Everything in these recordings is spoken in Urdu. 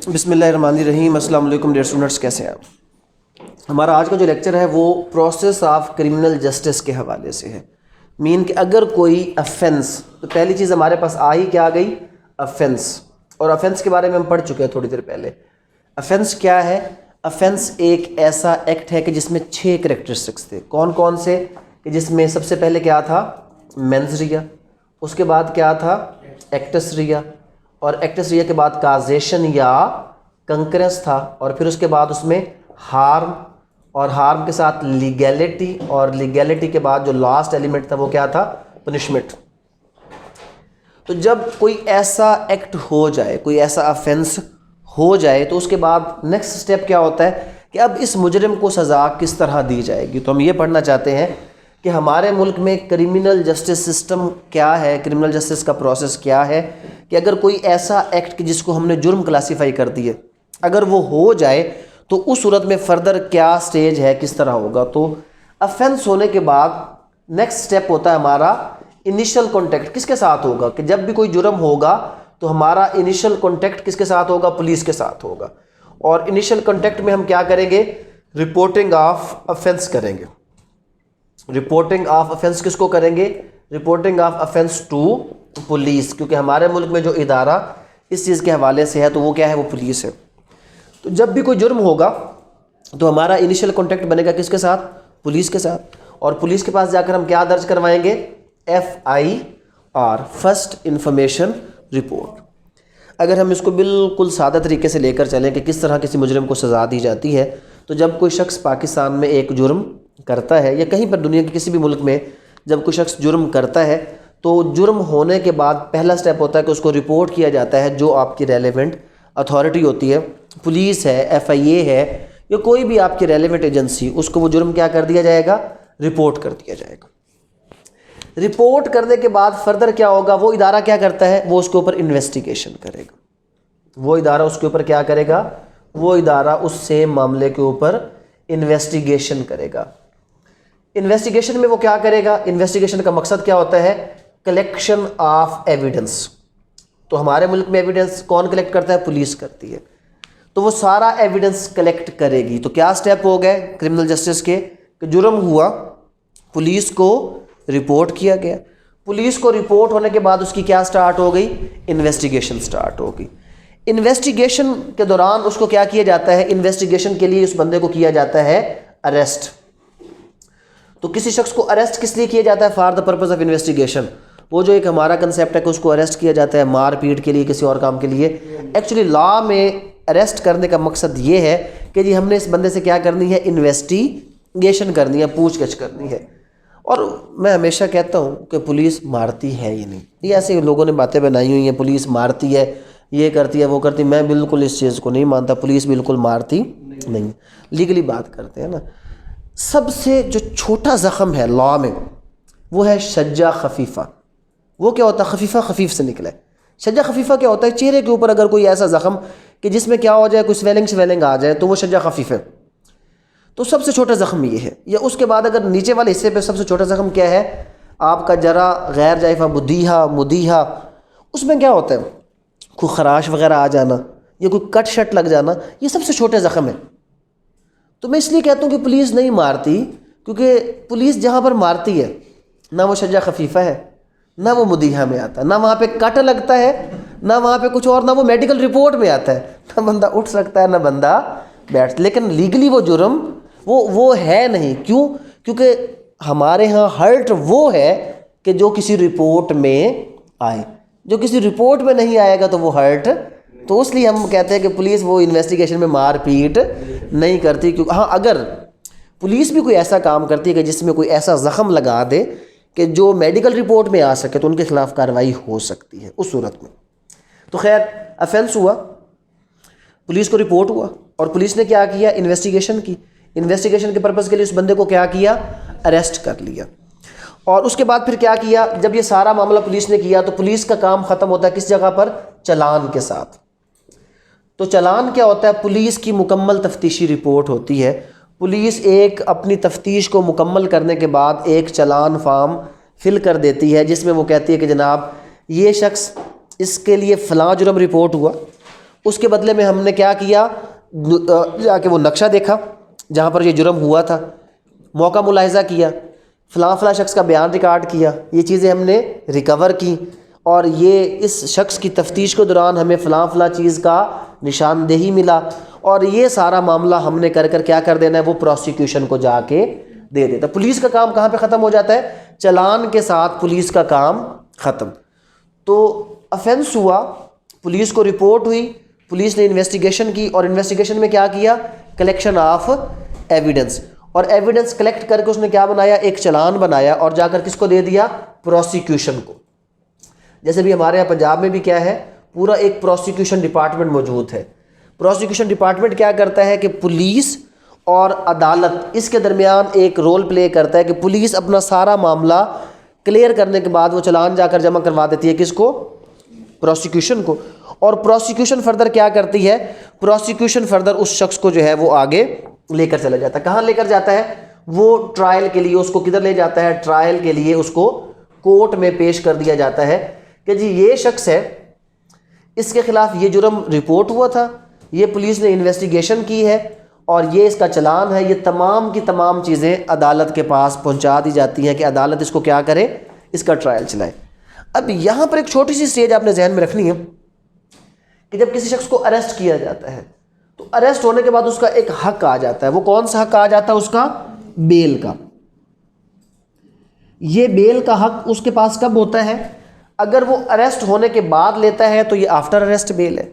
بسم اللہ الرحمن الرحیم۔ السلام علیکم ڈیئر اسٹوڈنٹس، کیسے ہیں آپ؟ ہمارا آج کا جو لیکچر ہے وہ پروسیس آف کرمنل جسٹس کے حوالے سے ہے۔ مین کہ اگر کوئی افینس، تو پہلی چیز ہمارے پاس آئی کیا گئی؟ افینس۔ اور افینس کے بارے میں ہم پڑھ چکے ہیں تھوڑی دیر پہلے۔ افینس کیا ہے؟ افینس ایک ایسا ایکٹ ہے کہ جس میں 6 کریکٹرسٹکس تھے۔ کون کون سے؟ کہ جس میں سب سے پہلے کیا تھا؟ مینز ریہ، اس کے بعد کیا تھا؟ ایکٹس ریہ، اور ایکٹس ریہ کے بعد کازیشن یا کنکرنس تھا، اور پھر اس کے بعد اس میں ہارم، اور ہارم کے ساتھ لیگیلٹی، اور لیگیلٹی کے بعد جو لاسٹ ایلیمنٹ تھا وہ کیا تھا؟ پنشمنٹ۔ تو جب کوئی ایسا ایکٹ ہو جائے، کوئی ایسا افینس ہو جائے، تو اس کے بعد نیکسٹ سٹیپ کیا ہوتا ہے کہ اب اس مجرم کو سزا کس طرح دی جائے گی۔ تو ہم یہ پڑھنا چاہتے ہیں کہ ہمارے ملک میں کرمنل جسٹس سسٹم کیا ہے، کرمنل جسٹس کا پروسیس کیا ہے، کہ اگر کوئی ایسا ایکٹ جس کو ہم نے جرم کلاسیفائی کر دیے اگر وہ ہو جائے تو اس صورت میں فردر کیا سٹیج ہے، کس طرح ہوگا۔ تو افینس ہونے کے بعد نیکسٹ سٹیپ ہوتا ہے ہمارا انیشل کانٹیکٹ کس کے ساتھ ہوگا، کہ جب بھی کوئی جرم ہوگا تو ہمارا انیشل کانٹیکٹ کس کے ساتھ ہوگا؟ پولیس کے ساتھ ہوگا۔ اور انیشل کانٹیکٹ میں ہم کیا کریں گے؟ رپورٹنگ آف افینس کریں گے۔ رپورٹنگ آف افینس کس کو کریں گے؟ Reporting of offence to police, کیونکہ ہمارے ملک میں جو ادارہ اس چیز کے حوالے سے ہے تو وہ کیا ہے؟ وہ پولیس ہے۔ تو جب بھی کوئی جرم ہوگا تو ہمارا انیشل کانٹیکٹ بنے گا کس کے ساتھ؟ پولیس کے ساتھ۔ اور پولیس کے پاس جا کر ہم کیا درج کروائیں گے؟ FIR، first information report. اگر ہم اس کو بالکل سادہ طریقے سے لے کر چلیں کہ کس طرح کسی مجرم کو سزا دی جاتی ہے، تو جب کوئی شخص پاکستان میں ایک جرم کرتا ہے یا کہیں پر دنیا کے کسی بھی ملک میں جب کوئی شخص جرم کرتا ہے تو جرم ہونے کے بعد پہلا سٹیپ ہوتا ہے کہ اس کو رپورٹ کیا جاتا ہے جو آپ کی ریلیونٹ اتھارٹی ہوتی ہے، پولیس ہے، FIA ہے، یا کوئی بھی آپ کی ریلیونٹ ایجنسی، اس کو وہ جرم کیا کر دیا جائے گا؟ رپورٹ کر دیا جائے گا۔ رپورٹ کرنے کے بعد فردر کیا ہوگا؟ وہ ادارہ کیا کرتا ہے؟ وہ اس کے اوپر انویسٹیگیشن کرے گا۔ وہ ادارہ اس کے اوپر کیا کرے گا؟ وہ ادارہ اس سیم معاملے کے اوپر انویسٹیگیشن کرے گا۔ انویسٹیگیشن میں وہ کیا کرے گا؟ انویسٹیگیشن کا مقصد کیا ہوتا ہے؟ Collection of evidence. تو ہمارے ملک میں ایویڈنس کون کلیکٹ کرتا ہے؟ پولیس کرتی ہے۔ تو وہ سارا ایویڈنس کلیکٹ کرے گی۔ تو کیا سٹیپ ہو گئے کرمنل جسٹس کے؟ کہ جرم ہوا، پولیس کو رپورٹ کیا گیا، پولیس کو رپورٹ ہونے کے بعد اس کی کیا سٹارٹ ہو گئی؟ انویسٹیگیشن سٹارٹ ہو گئی۔ انویسٹیگیشن کے دوران اس کو کیا کیا جاتا ہے؟ انویسٹیگیشن کے لیے اس بندے کو کیا جاتا ہے اریسٹ۔ تو کسی شخص کو اریسٹ کس لیے کیا جاتا ہے؟ For the purpose of investigation. وہ جو ایک ہمارا کنسیپٹ ہے کہ اس کو اریسٹ کیا جاتا ہے مار پیٹ کے لیے، کسی اور کام کے لیے، ایکچولی لا میں اریسٹ کرنے کا مقصد یہ ہے کہ جی ہم نے اس بندے سے کیا کرنی ہے؟ انویسٹیگیشن کرنی ہے، پوچھ گچھ کرنی ہے۔ اور میں ہمیشہ کہتا ہوں کہ پولیس مارتی ہے ہی نہیں، یہ ایسے لوگوں نے باتیں بنائی ہوئی ہیں پولیس مارتی ہے، یہ کرتی ہے، وہ کرتی ہے۔ میں بالکل اس چیز کو نہیں مانتا، پولیس بالکل مارتی نہیں۔ لیگلی بات کرتے ہیں نا، سب سے جو چھوٹا زخم ہے لا میں وہ ہے شجہ خفیفہ۔ وہ کیا ہوتا ہے؟ خفیفہ خفیف سے نکلا ہے۔ شجہ خفیفہ کیا ہوتا ہے؟ چہرے کے اوپر اگر کوئی ایسا زخم کہ جس میں کیا ہو جائے، کوئی سویلنگ آ جائے، تو وہ شجہ خفیف ہے۔ تو سب سے چھوٹا زخم یہ ہے۔ یا اس کے بعد اگر نیچے والے حصے پہ سب سے چھوٹا زخم کیا ہے؟ آپ کا جرا غیر جائفہ بدیہا مدیہا، اس میں کیا ہوتا ہے؟ کوئی خراش وغیرہ آ جانا یا کوئی کٹ شٹ لگ جانا، یہ سب سے چھوٹے زخم ہے۔ تو میں اس لیے کہتا ہوں کہ پولیس نہیں مارتی، کیونکہ پولیس جہاں پر مارتی ہے نہ وہ شجہ خفیفہ ہے، نہ وہ مدیحہ میں آتا ہے، نہ وہاں پہ کٹ لگتا ہے، نہ وہاں پہ کچھ اور، نہ وہ میڈیکل رپورٹ میں آتا ہے، نہ بندہ اٹھ سکتا ہے نہ بندہ بیٹھ۔ لیکن لیگلی وہ جرم وہ ہے نہیں۔ کیوں؟ کیونکہ ہمارے ہاں ہرٹ وہ ہے کہ جو کسی رپورٹ میں آئے، جو کسی رپورٹ میں نہیں آئے گا تو وہ ہرٹ۔ تو اس لیے ہم کہتے ہیں کہ پولیس وہ انویسٹیگیشن میں مار پیٹ نہیں کرتی۔ کیونکہ ہاں اگر پولیس بھی کوئی ایسا کام کرتی ہے کہ جس میں کوئی ایسا زخم لگا دے کہ جو میڈیکل رپورٹ میں آ سکے تو ان کے خلاف کارروائی ہو سکتی ہے اس صورت میں۔ تو خیر افینس ہوا، پولیس کو رپورٹ ہوا، اور پولیس نے کیا کیا؟ انویسٹیگیشن کی۔ انویسٹیگیشن کے پرپز کے لیے اس بندے کو کیا کیا؟ اریسٹ کر لیا۔ اور اس کے بعد پھر کیا کیا؟ جب یہ سارا معاملہ پولیس نے کیا تو پولیس کا کام ختم ہوتا ہے کس جگہ پر؟ چلان کے ساتھ۔ تو چلان کیا ہوتا ہے؟ پولیس کی مکمل تفتیشی رپورٹ ہوتی ہے۔ پولیس ایک اپنی تفتیش کو مکمل کرنے کے بعد ایک چلان فارم فل کر دیتی ہے جس میں وہ کہتی ہے کہ جناب یہ شخص اس کے لیے فلاں جرم رپورٹ ہوا، اس کے بدلے میں ہم نے کیا کیا، جا کے وہ نقشہ دیکھا جہاں پر یہ جرم ہوا تھا، موقع ملاحظہ کیا، فلاں فلاں شخص کا بیان ریکارڈ کیا، یہ چیزیں ہم نے ریکور کی، اور یہ اس شخص کی تفتیش کے دوران ہمیں فلاں فلاں چیز کا نشاندہی ملا، اور یہ سارا معاملہ ہم نے کر کیا کر دینا ہے، وہ پروسیکیوشن کو جا کے دے دیتا۔ پولیس کا کام کہاں پہ ختم ہو جاتا ہے؟ چلان کے ساتھ پولیس کا کام ختم۔ تو افینس ہوا، پولیس کو رپورٹ ہوئی، پولیس نے انویسٹیگیشن کی، اور انویسٹیگیشن میں کیا کیا، کلیکشن آف ایویڈنس، اور ایویڈنس کلیکٹ کر کے اس نے کیا بنایا، ایک چلان بنایا، اور جا کر کس کو دے دیا، پروسیکیوشن کو۔ جیسے بھی ہمارے یہاں پنجاب میں بھی کیا ہے، پورا ایک پروسیکیوشن ڈپارٹمنٹ موجود ہے۔ پروسیکیوشن ڈپارٹمنٹ کیا کرتا ہے کہ پولیس اور عدالت اس کے درمیان ایک رول پلے کرتا ہے کہ پولیس اپنا سارا معاملہ کلیئر کرنے کے بعد وہ چلان جا کر جمع کروا دیتی ہے کس کو، پروسیکیوشن کو، اور پروسیکیوشن فردر کیا کرتی ہے، پروسیکیوشن فردر اس شخص کو جو ہے وہ آگے لے کر چلا جاتا ہے۔ کہاں لے کر جاتا ہے؟ وہ ٹرائل کے لیے اس کو کدھر لے جاتا ہے، ٹرائل کے لیے اس کو کورٹ میں پیش کر دیا جاتا ہے کہ جی یہ شخص ہے، اس کے خلاف یہ جرم رپورٹ ہوا تھا، یہ پولیس نے انویسٹیگیشن کی ہے، اور یہ اس کا چلان ہے۔ یہ تمام کی تمام چیزیں عدالت کے پاس پہنچا دی جاتی ہیں کہ عدالت اس کو کیا کرے، اس کا ٹرائل چلائے۔ اب یہاں پر ایک چھوٹی سی سٹیج آپ نے ذہن میں رکھنی ہے کہ جب کسی شخص کو اریسٹ کیا جاتا ہے تو اریسٹ ہونے کے بعد اس کا ایک حق آ جاتا ہے۔ وہ کون سا حق آ جاتا ہے؟ اس کا بیل کا۔ یہ بیل کا حق اس کے پاس کب ہوتا ہے؟ اگر وہ اریسٹ ہونے کے بعد لیتا ہے تو یہ آفٹر اریسٹ بیل ہے،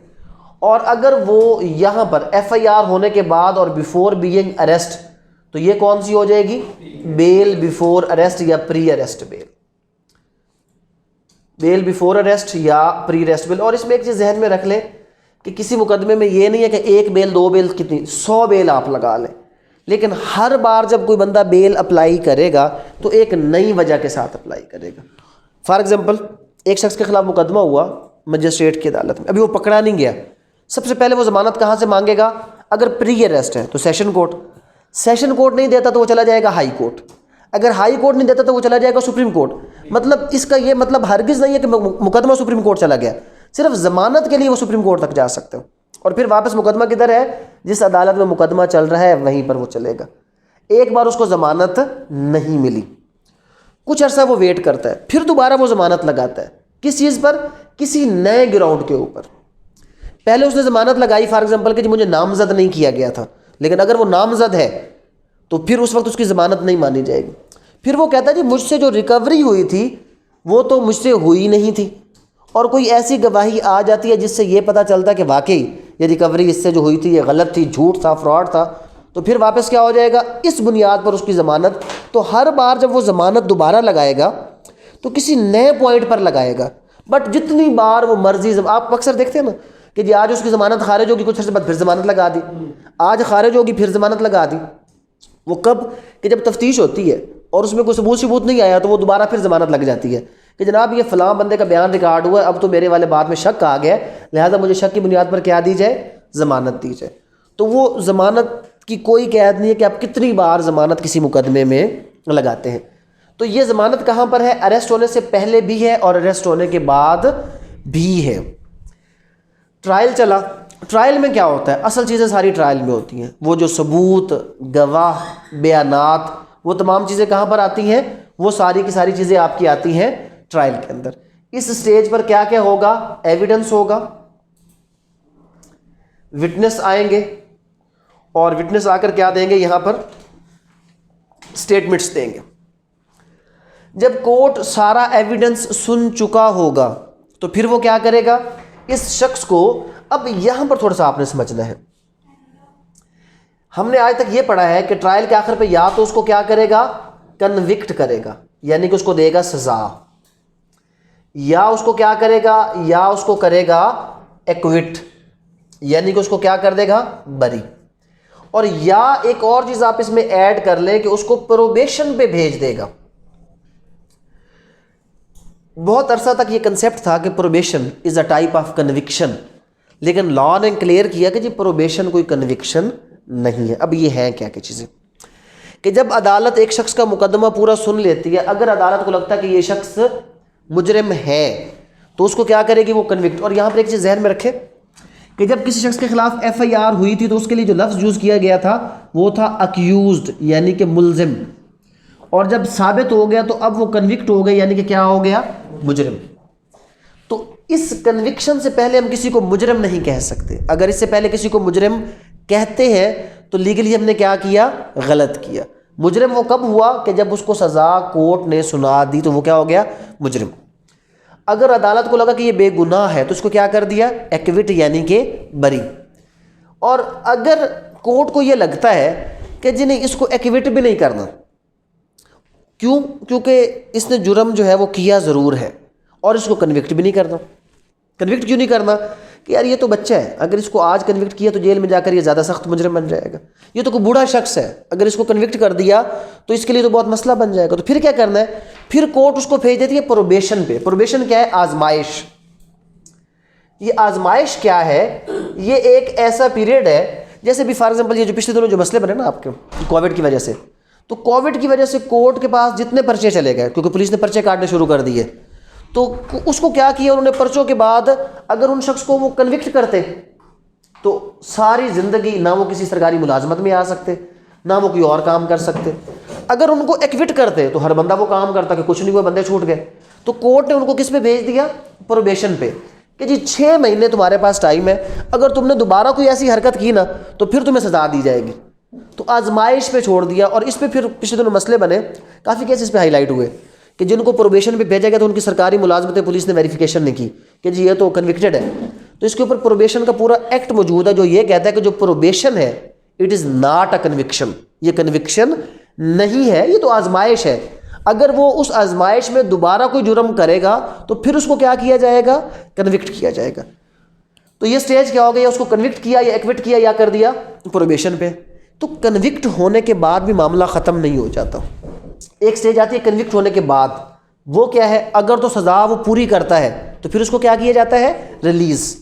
اور اگر وہ یہاں پر ایف آئی آر ہونے کے بعد اور بیفور بینگ اریسٹ تو یہ کون سی ہو جائے گی، بیل بیفور اریسٹ یا پری اریسٹ بیل، بیل بیفور اریسٹ یا پری اریسٹ بیل۔ اور اس میں ایک چیز ذہن میں رکھ لیں کہ کسی مقدمے میں یہ نہیں ہے کہ ایک بیل، دو بیل، کتنی 100 بیل آپ لگا لیں، لیکن ہر بار جب کوئی بندہ بیل اپلائی کرے گا تو ایک نئی وجہ کے ساتھ اپلائی کرے گا۔ فار ایگزامپل ایک شخص کے خلاف مقدمہ ہوا مجسٹریٹ کی عدالت میں، ابھی وہ پکڑا نہیں گیا، سب سے پہلے وہ ضمانت کہاں سے مانگے گا؟ اگر پری اریسٹ ہے تو سیشن کورٹ، سیشن کورٹ نہیں دیتا تو وہ چلا جائے گا ہائی کورٹ، اگر ہائی کورٹ نہیں دیتا تو وہ چلا جائے گا سپریم کورٹ۔ مطلب اس کا یہ مطلب ہرگز نہیں ہے کہ مقدمہ سپریم کورٹ چلا گیا، صرف ضمانت کے لیے وہ سپریم کورٹ تک جا سکتے ہو، اور پھر واپس مقدمہ کدھر ہے؟ جس عدالت میں مقدمہ چل رہا ہے وہیں پر وہ چلے گا۔ ایک بار اس کو ضمانت نہیں ملی، کچھ عرصہ وہ ویٹ کرتا ہے، پھر دوبارہ وہ ضمانت لگاتا ہے، کس چیز پر؟ کسی نئے گراؤنڈ کے اوپر۔ پہلے اس نے ضمانت لگائی فار ایگزامپل کہ جی مجھے نامزد نہیں کیا گیا تھا، لیکن اگر وہ نامزد ہے تو پھر اس وقت اس کی ضمانت نہیں مانی جائے گی۔ پھر وہ کہتا ہے جی مجھ سے جو ریکوری ہوئی تھی وہ تو مجھ سے ہوئی نہیں تھی، اور کوئی ایسی گواہی آ جاتی ہے جس سے یہ پتہ چلتا ہے کہ واقعی یہ ریکوری اس سے جو ہوئی تھی یہ غلط تھی، جھوٹ تھا، فراڈ تھا، تو پھر واپس کیا ہو جائے گا؟ اس بنیاد پر اس کی ضمانت۔ تو ہر بار جب وہ ضمانت دوبارہ لگائے گا تو کسی نئے پوائنٹ پر لگائے گا، بٹ جتنی بار وہ مرضی آپ اکثر دیکھتے ہیں نا کہ جی آج اس کی ضمانت خارج ہوگی، کچھ عرصے بعد پھر ضمانت لگا دی، آج خارج ہوگی پھر ضمانت لگا دی۔ وہ کب؟ کہ جب تفتیش ہوتی ہے اور اس میں کوئی ثبوت نہیں آیا تو وہ دوبارہ پھر ضمانت لگ جاتی ہے کہ جناب یہ فلاں بندے کا بیان ریکارڈ ہوا ہے، اب تو میرے والے بات میں شک آ گیا ہے، لہٰذا مجھے شک کی بنیاد پر کیا دی جائے؟ ضمانت دی جائے۔ تو وہ ضمانت کی کوئی قید نہیں ہے کہ آپ کتنی بار ضمانت کسی مقدمے میں لگاتے ہیں۔ تو یہ ضمانت کہاں پر ہے؟ اریسٹ ہونے سے پہلے بھی ہے اور اریسٹ ہونے کے بعد بھی ہے۔ ٹرائل چلا، ٹرائل میں کیا ہوتا ہے؟ اصل چیزیں ساری ٹرائل میں ہوتی ہیں، وہ جو ثبوت، گواہ، بیانات، وہ تمام چیزیں کہاں پر آتی ہیں؟ وہ ساری کی ساری چیزیں آپ کی آتی ہیں ٹرائل کے اندر۔ اس سٹیج پر کیا کیا ہوگا؟ ایویڈنس ہوگا، وٹنس آئیں گے، اور وٹنس آ کر کیا دیں گے؟ یہاں پر سٹیٹمنٹس دیں گے۔ جب کورٹ سارا ایویڈنس سن چکا ہوگا تو پھر وہ کیا کرے گا؟ اس شخص کو، اب یہاں پر تھوڑا سا آپ نے سمجھنا ہے، ہم نے آج تک یہ پڑھا ہے کہ ٹرائل کے آخر پہ یا تو اس کو کیا کرے گا؟ کنوکٹ کرے گا، یعنی کہ اس کو دے گا سزا، یا اس کو کیا کرے گا؟ یا اس کو کرے گا ایکوٹ، یعنی کہ اس کو کیا کر دے گا؟ بری، اور یا ایک اور چیز آپ اس میں ایڈ کر لیں کہ اس کو پروبیشن پہ بھیج دے گا۔ بہت عرصہ تک یہ کنسیپٹ تھا کہ probation is a type of conviction, لیکن لا نے کلیئر کیا کہ جی پروبیشن کوئی کنوکشن نہیں ہے۔ اب یہ ہیں کیا کیا چیزیں کہ جب عدالت ایک شخص کا مقدمہ پورا سن لیتی ہے، اگر عدالت کو لگتا ہے کہ یہ شخص مجرم ہے تو اس کو کیا کرے گی؟ وہ کنوکٹ۔ اور یہاں پر ایک چیز ذہن میں رکھے کہ جب کسی شخص کے خلاف FIR ہوئی تھی تو اس کے لیے جو لفظ یوز کیا گیا تھا وہ تھا اکیوزڈ، یعنی کہ ملزم، اور جب ثابت ہو گیا تو اب وہ کنوکٹ ہو گئے، یعنی کہ کیا ہو گیا؟ مجرم۔ تو اس کنوکشن سے پہلے ہم کسی کو مجرم نہیں کہہ سکتے۔ اگر اس سے پہلے کسی کو مجرم کہتے ہیں تو لیگلی ہم نے کیا کیا؟ غلط کیا۔ مجرم وہ کب ہوا کہ جب اس کو سزا کورٹ نے سنا دی تو وہ کیا ہو گیا؟ مجرم۔ اگر عدالت کو لگا کہ یہ بے گناہ ہے تو اس کو کیا کر دیا؟ ایکوٹ، یعنی کہ بری۔ اور اگر کورٹ کو یہ لگتا ہے کہ جی نہیں، اس کو ایکوٹ بھی نہیں کرنا، کیوں؟ کیونکہ اس نے جرم جو ہے وہ کیا ضرور ہے، اور اس کو کنوکٹ بھی نہیں کرنا۔ کنوکٹ کیوں نہیں کرنا؟ کہ یار یہ تو بچہ ہے، اگر اس کو آج کنوکٹ کیا تو جیل میں جا کر یہ زیادہ سخت مجرم بن جائے گا۔ یہ تو کوئی بوڑھا شخص ہے، اگر اس کو کنوکٹ کر دیا تو اس کے لیے تو بہت مسئلہ بن جائے گا۔ تو پھر کیا کرنا ہے؟ پھر کورٹ اس کو بھیج دیتی ہے پروبیشن پہ۔ پروبیشن کیا ہے؟ آزمائش۔ یہ آزمائش کیا ہے؟ یہ ایک ایسا پیریڈ ہے، جیسے بھی فار ایگزامپل یہ جو پچھلے دنوں جو مسئلے بنے نا آپ کے کووڈ کی وجہ سے، تو کووڈ کی وجہ سے کورٹ کے پاس جتنے پرچے چلے گئے، کیونکہ پولیس نے پرچے کاٹنے شروع کر دیے، تو اس کو کیا کیا انہوں نے؟ پرچوں کے بعد اگر ان شخص کو وہ کنوکٹ کرتے تو ساری زندگی نہ وہ کسی سرکاری ملازمت میں آ سکتے، نہ وہ کوئی اور کام کر سکتے۔ اگر ان کو ایکوٹ کرتے تو ہر بندہ وہ کام کرتا کہ کچھ نہیں ہوا، بندے چھوٹ گئے۔ تو کورٹ نے ان کو کس پہ بھیج دیا؟ پروبیشن پہ، کہ جی 6 مہینے تمہارے پاس ٹائم ہے، اگر تم نے دوبارہ کوئی ایسی حرکت کی نا تو پھر تمہیں سزا دی جائے گی۔ تو آزمائش پہ چھوڑ دیا، اور اس پہ پھر پچھلے دنوں مسئلے بنے، کافی کیسز پہ ہائی لائٹ ہوئے کہ جن کو پروبیشن پہ بھیجا گیا تو ان کی سرکاری ملازمتیں پولیس نے ویریفیکیشن نہیں کی کہ جی یہ تو کنوکٹڈ ہے۔ تو اس کے اوپر پروبیشن کا پورا ایکٹ موجود ہے جو یہ کہتا ہے کہ جو پروبیشن ہے it is not a conviction, یہ کنوکشن نہیں ہے، یہ تو آزمائش ہے۔ اگر وہ اس آزمائش میں دوبارہ کوئی جرم کرے گا تو پھر اس کو کیا کیا جائے گا؟ کنوکٹ کیا جائے گا۔ تو یہ سٹیج کیا ہو گیا؟ اس کو کنوکٹ کیا یا ایکوٹ کیا یا کر دیا پروبیشن پہ۔ تو کنوکٹ ہونے کے بعد بھی معاملہ ختم نہیں ہو جاتا، ایک سٹیج آتی ہے کنوکٹ ہونے کے بعد، وہ کیا ہے؟ اگر تو سزا وہ پوری کرتا ہے تو پھر اس کو کیا کیا جاتا ہے؟ ریلیز۔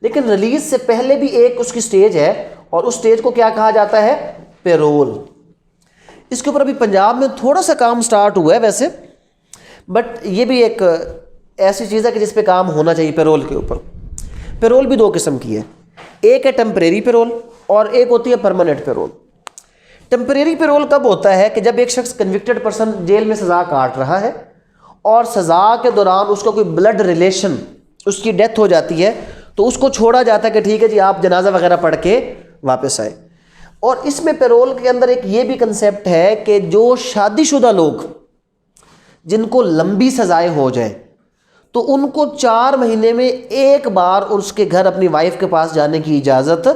لیکن ریلیز سے پہلے بھی ایک اس کی سٹیج ہے، اور اس سٹیج کو کیا کہا جاتا ہے؟ پیرول۔ اس کے اوپر ابھی پنجاب میں تھوڑا سا کام سٹارٹ ہوا ہے ویسے، بٹ یہ بھی ایک ایسی چیز ہے کہ جس پہ کام ہونا چاہیے پیرول کے اوپر۔ پیرول بھی 2 قسم کی ہے، ایک ہے ٹیمپریری پیرول اور ایک ہوتی ہے پرماننٹ پیرول۔ ٹیمپریری پیرول کب ہوتا ہے؟ کہ جب ایک شخص کنوکٹڈ پرسن جیل میں سزا کاٹ رہا ہے اور سزا کے دوران اس کا کوئی بلڈ ریلیشن، اس کی ڈیتھ ہو جاتی ہے، تو اس کو چھوڑا جاتا ہے کہ ٹھیک ہے جی آپ جنازہ وغیرہ پڑھ کے واپس آئے۔ اور اس میں پیرول کے اندر ایک یہ بھی کنسیپٹ ہے کہ جو شادی شدہ لوگ جن کو لمبی سزائیں ہو جائیں تو ان کو 4 مہینے میں ایک بار اس کے گھر اپنی وائف کے پاس جانے کی اجازت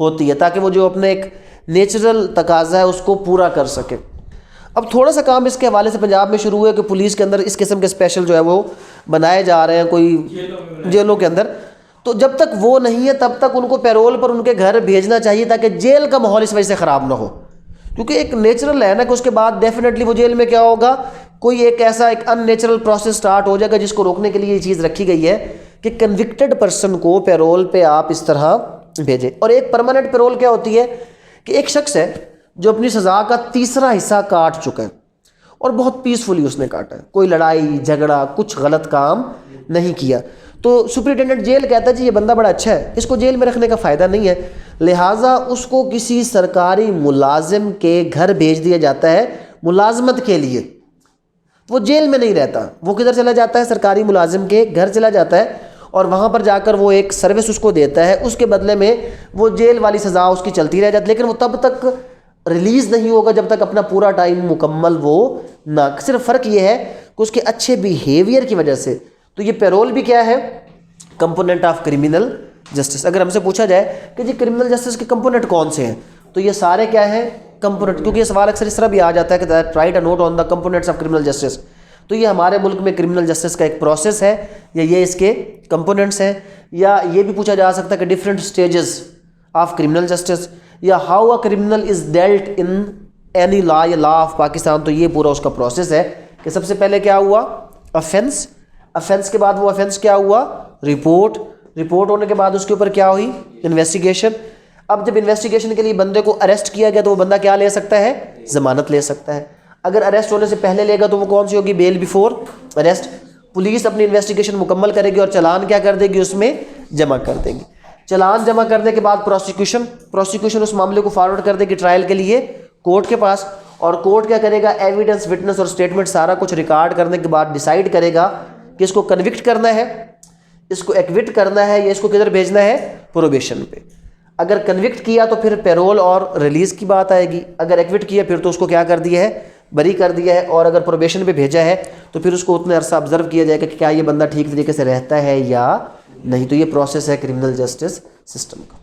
ہوتی ہے، تاکہ وہ جو اپنے ایک نیچرل تقاضا ہے اس کو پورا کر سکے۔ اب تھوڑا سا کام اس کے حوالے سے پنجاب میں شروع ہوا ہے کہ پولیس کے اندر اس قسم کے اسپیشل جو ہے وہ بنائے جا رہے ہیں کوئی جیلوں کے اندر، تو جب تک وہ نہیں ہے تب تک ان کو پیرول پر ان کے گھر بھیجنا چاہیے تاکہ جیل کا ماحول اس وجہ سے خراب نہ ہو، کیونکہ ایک نیچرل ہے نا کہ اس کے بعد ڈیفینیٹلی وہ جیل میں کیا ہوگا، کوئی ایک ایسا ایک ان نیچرل پروسیس سٹارٹ ہو جائے گا جس کو روکنے کے لیے یہ چیز رکھی گئی ہے کہ کنوکٹڈ پرسن کو پیرول پہ آپ اس طرح بھیجیں۔ اور ایک پرماننٹ پیرول کیا ہوتی ہے کہ ایک شخص ہے جو اپنی سزا کا 3را حصہ کاٹ چکا ہے اور بہت پیسفلی اس نے کاٹا ہے، کوئی لڑائی جھگڑا کچھ غلط کام نہیں کیا، تو سپرنٹینڈنٹ جیل کہتا ہے جی یہ بندہ بڑا اچھا ہے، اس کو جیل میں رکھنے کا فائدہ نہیں ہے، لہٰذا اس کو کسی سرکاری ملازم کے گھر بھیج دیا جاتا ہے ملازمت کے لیے۔ وہ جیل میں نہیں رہتا، وہ کدھر چلا جاتا ہے؟ سرکاری ملازم کے گھر چلا جاتا ہے، اور وہاں پر جا کر وہ ایک سروس اس کو دیتا ہے، اس کے بدلے میں وہ جیل والی سزا اس کی چلتی رہ جاتی، لیکن وہ تب تک ریلیز نہیں ہوگا جب تک اپنا پورا ٹائم مکمل وہ نہ، صرف فرق یہ ہے کہ اس کے اچھے بیہیویئر کی وجہ سے۔ تو یہ پیرول بھی کیا ہے؟ Component of criminal justice. اگر ہم سے پوچھا جائے کہ جی کرمنل جسٹس کے کمپوننٹ کون سے ہیں، تو یہ سارے کیا ہیں؟ کمپوننٹ، کیونکہ یہ سوال اکثر اس طرح بھی آ جاتا ہے کہ write a note on the components of criminal justice, تو یہ ہمارے ملک میں کرمنل جسٹس کا ایک پروسیس ہے یا یہ اس کے کمپوننٹس ہیں، یا یہ بھی پوچھا جا سکتا ہے کہ different stages of criminal justice, یا how a criminal is dealt in any law یا لا آف پاکستان۔ تو یہ پورا اس کا پروسیس ہے کہ سب سے پہلے کیا ہوا؟ افینس، افینس کے بعد وہ افینس کیا ہوا؟ رپورٹ، رپورٹ ہونے کے بعد اس کے اوپر کیا ہوئی؟ انویسٹیگیشن۔ اب جب انویسٹیگیشن کے لیے بندے کو اریسٹ کیا گیا تو وہ بندہ کیا لے سکتا ہے؟ ضمانت لے سکتا ہے۔ اگر اریسٹ ہونے سے پہلے لے گا تو وہ کون سی ہوگی؟ بیل بیفور اریسٹ۔ پولیس اپنی انویسٹیگیشن مکمل کرے گی اور چالان کیا کر دے گی؟ اس میں جمع کر دے گی۔ چلان جمع کرنے کے بعد پروسیکیوشن اس معاملے کو فارورڈ کر دے گی ٹرائل کے لیے کورٹ کے پاس, اور کورٹ کیا کرے گا, ایویڈنس, وٹنس اور اسٹیٹمنٹ سارا کچھ ریکارڈ کرنے کے بعد ڈیسائیڈ کرے گا کہ اس کو کنوکٹ کرنا ہے, اس کو ایکوٹ کرنا ہے, یا اس کو کدھر بھیجنا ہے, پروبیشن پہ. اگر کنوکٹ کیا تو پھر پیرول اور ریلیز کی بات آئے گی, اگر ایکوٹ کیا پھر تو اس کو کیا کر دیا ہے, بری کر دیا ہے, اور اگر پروبیشن پہ بھیجا ہے تو پھر اس کو اتنے عرصہ آبزرو کیا جائے گا کہ کیا یہ بندہ ٹھیک طریقے سے رہتا ہے یا نہیں. تو یہ پروسیس ہے کرمنل جسٹس سسٹم کا.